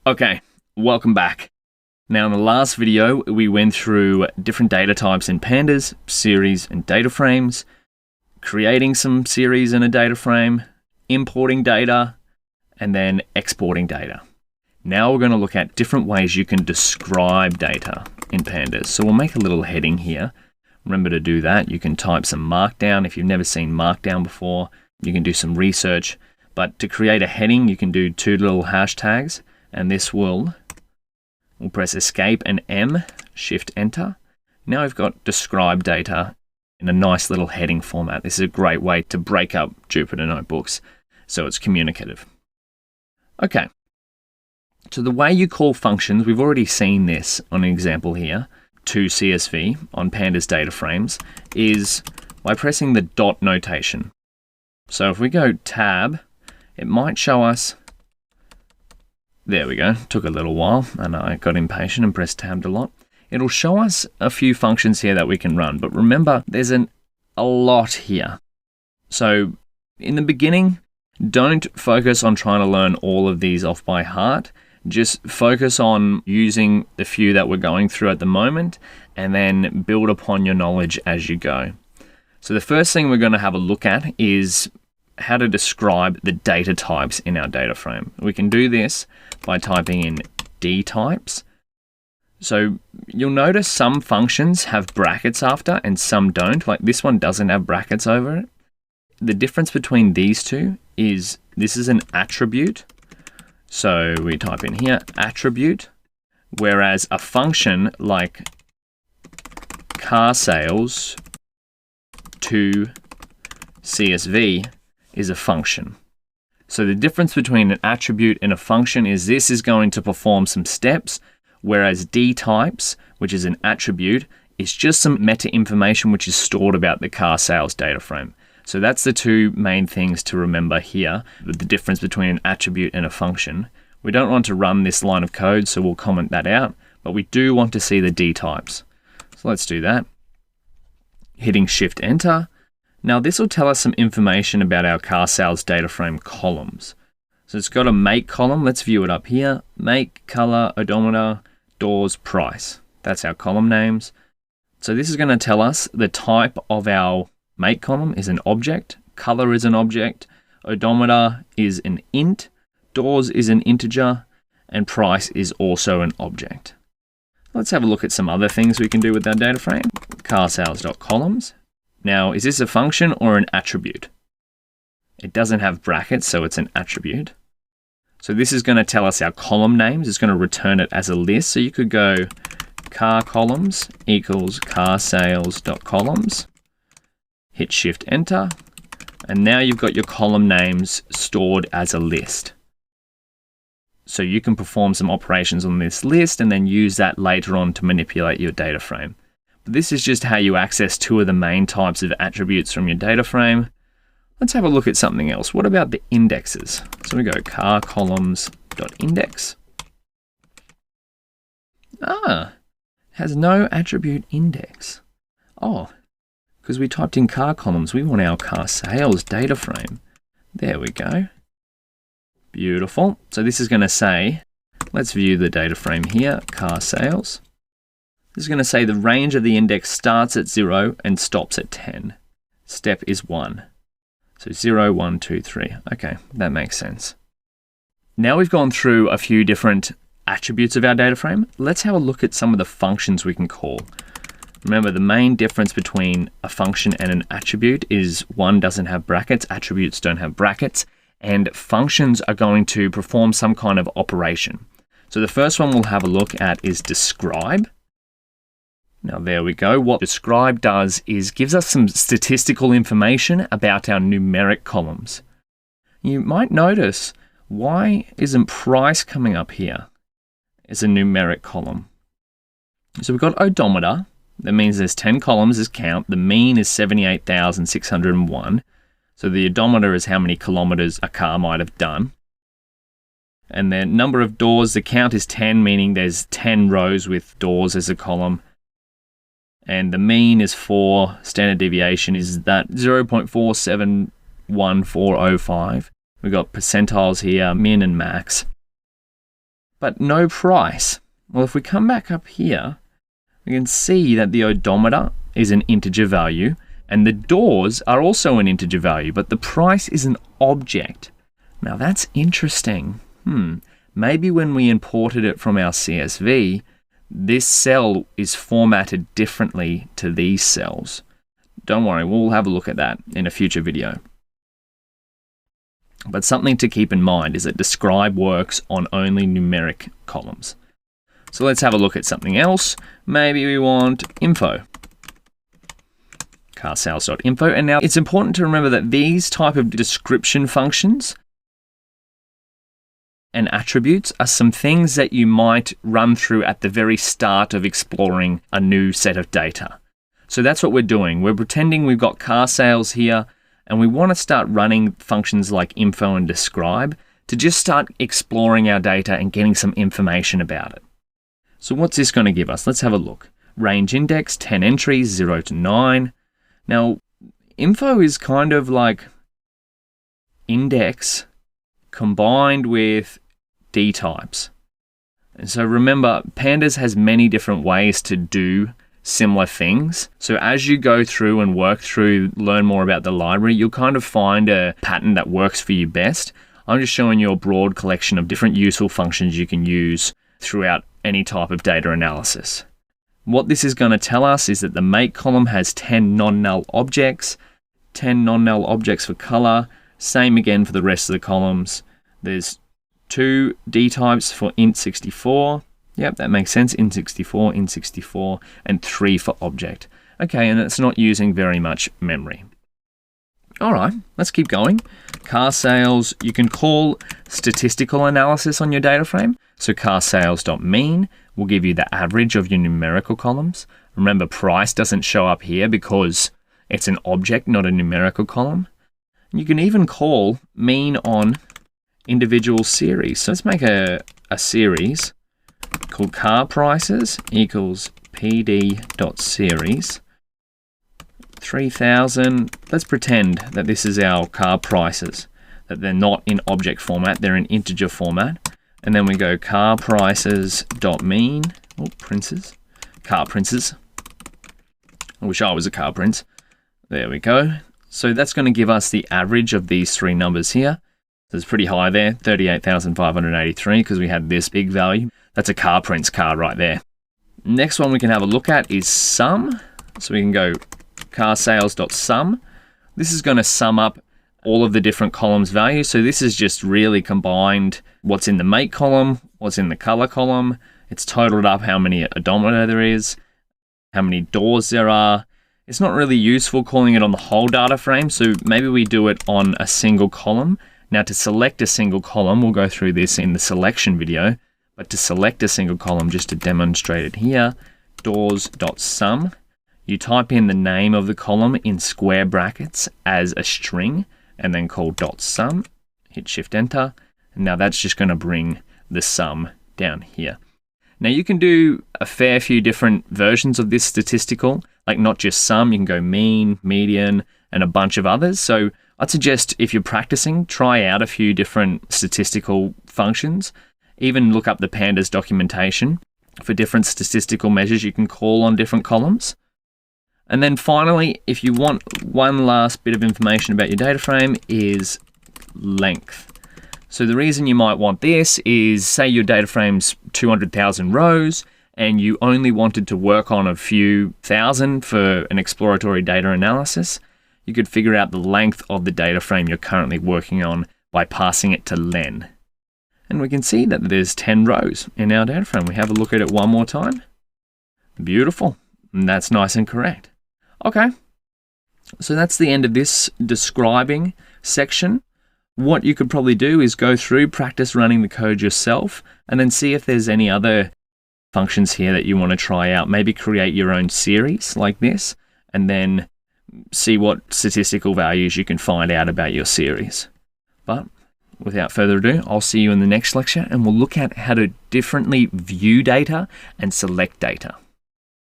Okay, welcome back. Now in the last video, we went through different data types in Pandas, series and data frames, creating some series in a data frame, importing data, and then exporting data. Now we're going to look at different ways you can describe data in Pandas. So we'll make a little heading here. Remember to do that. You can type some Markdown. If you've never seen Markdown before, you can do some research. But to create a heading, you can do two little hashtags, and this we'll press Escape and M, Shift Enter. Now we've got describe data in a nice little heading format. This is a great way to break up Jupyter Notebooks so it's communicative. Okay, so the way you call functions, we've already seen this on an example here, to CSV on Pandas data frames, is by pressing the dot notation. So if we go tab, it might show us, there we go, took a little while and I got impatient and pressed tabbed a lot. It'll show us a few functions here that we can run, but remember there's a lot here. So in the beginning, don't focus on trying to learn all of these off by heart. Just focus on using the few that we're going through at the moment and then build upon your knowledge as you go. So the first thing we're going to have a look at is how to describe the data types in our data frame. We can do this by typing in D types. So you'll notice some functions have brackets after and some don't, like this one doesn't have brackets over it. The difference between these two is this is an attribute. So we type in here attribute, whereas a function like car sales to CSV is a function. So the difference between an attribute and a function is this is going to perform some steps, whereas D types, which is an attribute, is just some meta information which is stored about the car sales data frame. So that's the two main things to remember here, with the difference between an attribute and a function. We don't want to run this line of code, so we'll comment that out, but we do want to see the D types. So let's do that. Hitting Shift Enter. Now this will tell us some information about our car sales data frame columns. So it's got a make column. Let's view it up here. Make, color, odometer, doors, price. That's our column names. So this is going to tell us the type of our make column is an object, color is an object, odometer is an int, doors is an integer, and price is also an object. Let's have a look at some other things we can do with our data frame. Carsales.columns. Now, is this a function or an attribute? It doesn't have brackets, so it's an attribute. So this is going to tell us our column names. It's going to return it as a list. So you could go car columns equals carsales.columns. Hit Shift Enter. And now you've got your column names stored as a list. So you can perform some operations on this list and then use that later on to manipulate your data frame. But this is just how you access two of the main types of attributes from your data frame. Let's have a look at something else. What about the indexes? So we go car columns.index. Has no attribute index. Oh, because we typed in car columns, we want our car sales data frame. There we go. Beautiful. So this is going to say, let's view the data frame here, car sales. This is going to say the range of the index starts at 0 and stops at 10. Step is 1. So 0, 1, 2, 3. Okay, that makes sense. Now we've gone through a few different attributes of our data frame. Let's have a look at some of the functions we can call. Remember, the main difference between a function and an attribute is one doesn't have brackets, attributes don't have brackets, and functions are going to perform some kind of operation. So the first one we'll have a look at is describe. Now there we go. What describe does is gives us some statistical information about our numeric columns. You might notice, why isn't price coming up here as a numeric column? So we've got odometer. That means there's 10 columns as count. The mean is 78,601. So the odometer is how many kilometers a car might have done. And then number of doors, the count is 10, meaning there's 10 rows with doors as a column. And the mean is 4, standard deviation is that 0.471405. We've got percentiles here, min and max. but no price. Well, if we come back up here, we can see that the odometer is an integer value and the doors are also an integer value, but the price is an object. Now that's interesting. Maybe when we imported it from our CSV, this cell is formatted differently to these cells. Don't worry, we'll have a look at that in a future video. But something to keep in mind is that describe works on only numeric columns. So let's have a look at something else. Maybe we want info. carsales.info. And now it's important to remember that these type of description functions and attributes are some things that you might run through at the very start of exploring a new set of data. So that's what we're doing. We're pretending we've got car sales here, and we want to start running functions like info and describe to just start exploring our data and getting some information about it. So what's this going to give us? Let's have a look. Range index, 10 entries, 0 to 9. Now, info is kind of like index combined with D types. And so remember, Pandas has many different ways to do similar things. So as you go through and work through, learn more about the library, you'll kind of find a pattern that works for you best. I'm just showing you a broad collection of different useful functions you can use throughout any type of data analysis. What this is going to tell us is that the make column has 10 non-null objects, 10 non-null objects for color, same again for the rest of the columns. There's 2 D types for int64. Yep, that makes sense. int64, int64, and 3 for object. Okay, and it's not using very much memory. All right, let's keep going. Car sales, you can call statistical analysis on your data frame. So carsales.mean will give you the average of your numerical columns. Remember, price doesn't show up here because it's an object, not a numerical column. You can even call mean on individual series. So let's make a series called car prices equals pd.series 3000. Let's pretend that this is our car prices, that they're not in object format, they're in integer format. And then we go car prices.mean, car princes. I wish I was a car prince. There we go. So that's going to give us the average of these 3 numbers here. So it's pretty high there, 38,583, because we had this big value. That's a car prince car right there. Next one we can have a look at is sum. So we can go carsales.sum. This is going to sum up all of the different columns values. So this is just really combined what's in the make column, what's in the color column. It's totaled up how many odometer there is, how many doors there are. It's not really useful calling it on the whole data frame, so maybe we do it on a single column. Now to select a single column, we'll go through this in the selection video, but to select a single column, just to demonstrate it here, doors.sum, you type in the name of the column in square brackets as a string, and then call .sum, hit Shift Enter, and now that's just going to bring the sum down here. Now you can do a fair few different versions of this statistical, like not just sum, you can go mean, median, and a bunch of others. So I'd suggest if you're practicing, try out a few different statistical functions. Even look up the Pandas documentation for different statistical measures you can call on different columns. And then finally, if you want one last bit of information about your data frame is length. So the reason you might want this is, say your data frame's 200,000 rows and you only wanted to work on a few thousand for an exploratory data analysis, you could figure out the length of the data frame you're currently working on by passing it to len. And we can see that there's 10 rows in our data frame. We have a look at it one more time. Beautiful. And that's nice and correct. Okay, so that's the end of this describing section. What you could probably do is go through, practice running the code yourself, and then see if there's any other functions here that you want to try out. Maybe create your own series like this, and then see what statistical values you can find out about your series. But without further ado, I'll see you in the next lecture, and we'll look at how to differently view data and select data.